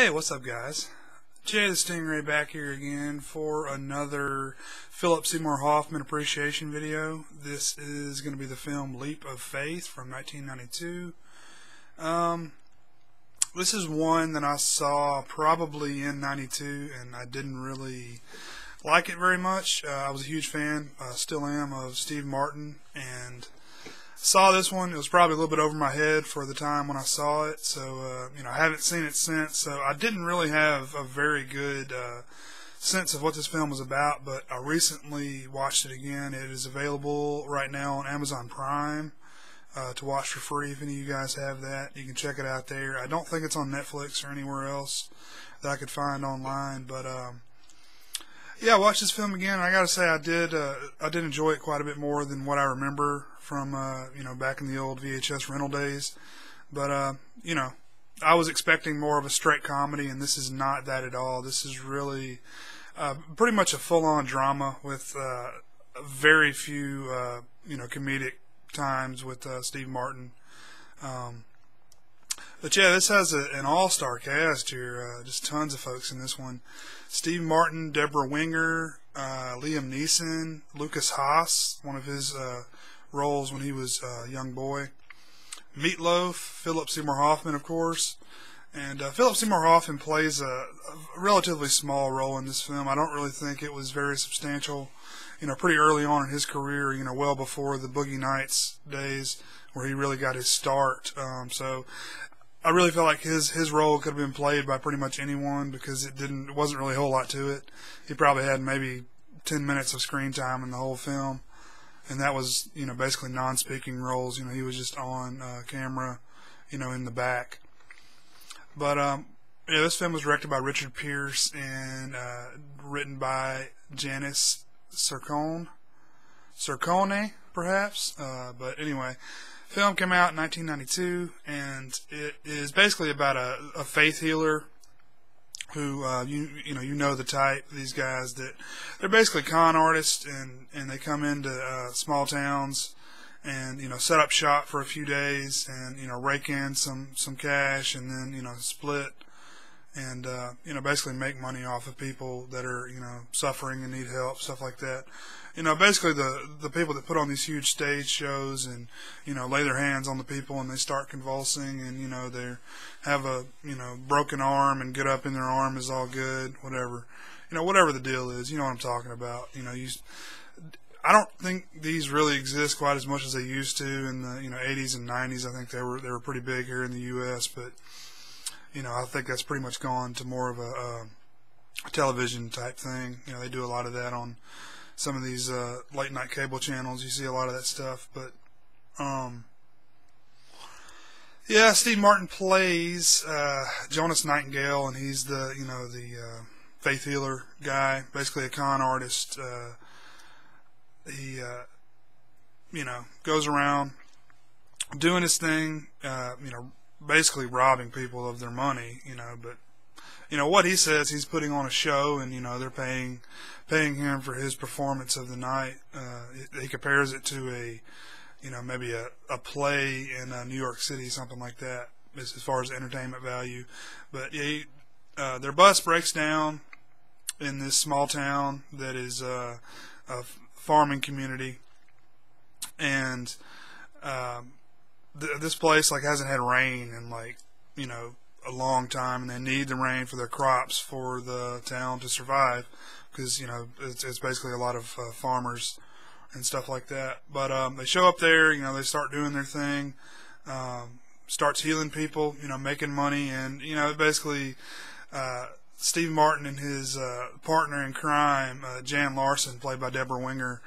Hey, what's up, guys? Jaythestingray back here again for another Seymour Hoffman appreciation video. This is going to be the film Leap of Faith from 1992. This is one that I saw probably in 92, and I didn't really like it very much. I was a huge fan, still am, of Steve Martin, and saw this one. It was probably a little bit over my head for the time when I saw it, so I haven't seen it since, so I didn't really have a very good sense of what this film was about, but I recently watched it again. It is available right now on Amazon Prime to watch for free. If any of you guys have that, you can check it out there. I don't think it's on Netflix or anywhere else that I could find online, but yeah, I watched this film again, and I gotta say I did enjoy it quite a bit more than what I remember from back in the old VHS rental days. But I was expecting more of a straight comedy, and this is not that at all. This is really pretty much a full-on drama with very few comedic times with Steve Martin. But yeah, this has an all-star cast here, just tons of folks in this one. Steve Martin, Deborah Winger, Liam Neeson, Lucas Haas, one of his roles when he was a young boy. Meatloaf, Philip Seymour Hoffman, of course. And Philip Seymour Hoffman plays a relatively small role in this film. I don't really think it was very substantial. Pretty early on in his career, well before the Boogie Nights days where he really got his start. So I really felt like his role could have been played by pretty much anyone because it wasn't really a whole lot to it. He probably had maybe 10 minutes of screen time in the whole film, and that was basically non-speaking roles. He was just on camera, in the back. But yeah, this film was directed by Richard Pierce and written by Janice Cercone, perhaps. But anyway. Film came out in 1992, and it is basically about a faith healer who you know the type. These guys that they're basically con artists, and they come into small towns and set up shop for a few days and rake in some cash and then split and basically make money off of people that are suffering and need help, stuff like that. Basically the people that put on these huge stage shows and lay their hands on the people and they start convulsing and they have a broken arm and get up in their arm is all good, whatever the deal is, you know what I'm talking about. I don't think these really exist quite as much as they used to in the 80s and 90s. I think they were pretty big here in the U.S., but I think that's pretty much gone to more of a television type thing. They do a lot of that on some of these late night cable channels. You see a lot of that stuff, but yeah, Steve Martin plays Jonas Nightingale, and he's the faith healer guy, basically a con artist. He goes around doing his thing, basically robbing people of their money, but what he says, he's putting on a show, and they're paying him for his performance of the night. He compares it to maybe a play in New York City, something like that, as far as entertainment value. But yeah, their bus breaks down in this small town that is a farming community, and this place hasn't had rain in a long time, and they need the rain for their crops for the town to survive because it's basically a lot of farmers and stuff like that. But they show up there, they start doing their thing, starts healing people, making money, and basically Steve Martin and his partner in crime, Jan Larson, played by Deborah Winger,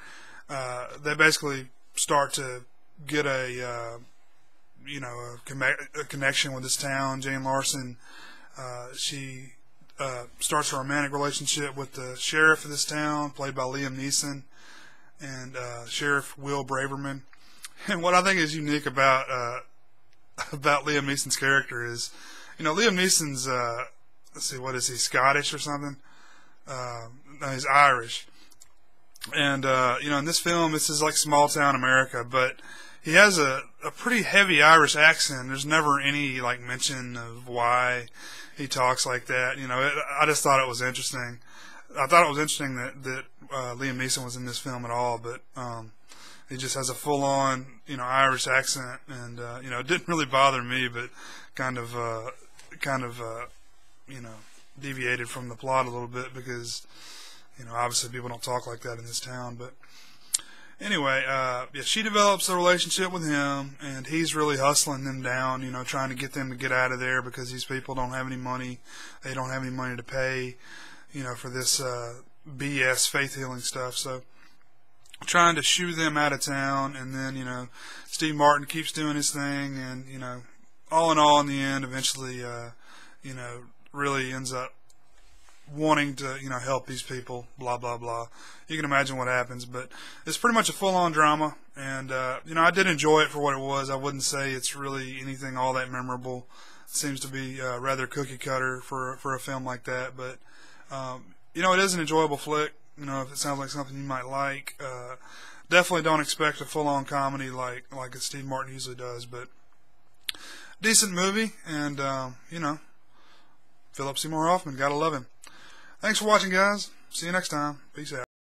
they basically start to get a connection with this town. Jane Larson, she starts a romantic relationship with the sheriff of this town, played by Liam Neeson, and Sheriff Will Braverman. And what I think is unique about Liam Neeson's character is, Liam Neeson's let's see, what is he, Scottish or something? No, he's Irish. And in this film, this is like small town America, but he has a pretty heavy Irish accent. There's never any like mention of why he talks like that. I just thought it was interesting. I thought it was interesting that Liam Neeson was in this film at all, but he just has a full-on Irish accent, and it didn't really bother me, but kind of deviated from the plot a little bit because obviously people don't talk like that in this town. But anyway, she develops a relationship with him, and he's really hustling them down, trying to get them to get out of there because these people don't have any money. They don't have any money to pay, for this BS faith healing stuff. So trying to shoo them out of town, and then, Steve Martin keeps doing his thing, and, all in all, in the end, eventually, really ends up wanting to, help these people, blah, blah, blah. You can imagine what happens, but it's pretty much a full-on drama, and, I did enjoy it for what it was. I wouldn't say it's really anything all that memorable. It seems to be rather cookie-cutter for a film like that, but, it is an enjoyable flick, if it sounds like something you might like. Definitely don't expect a full-on comedy like Steve Martin usually does, but decent movie, and, Philip Seymour Hoffman, gotta love him. Thanks for watching, guys. See you next time. Peace out.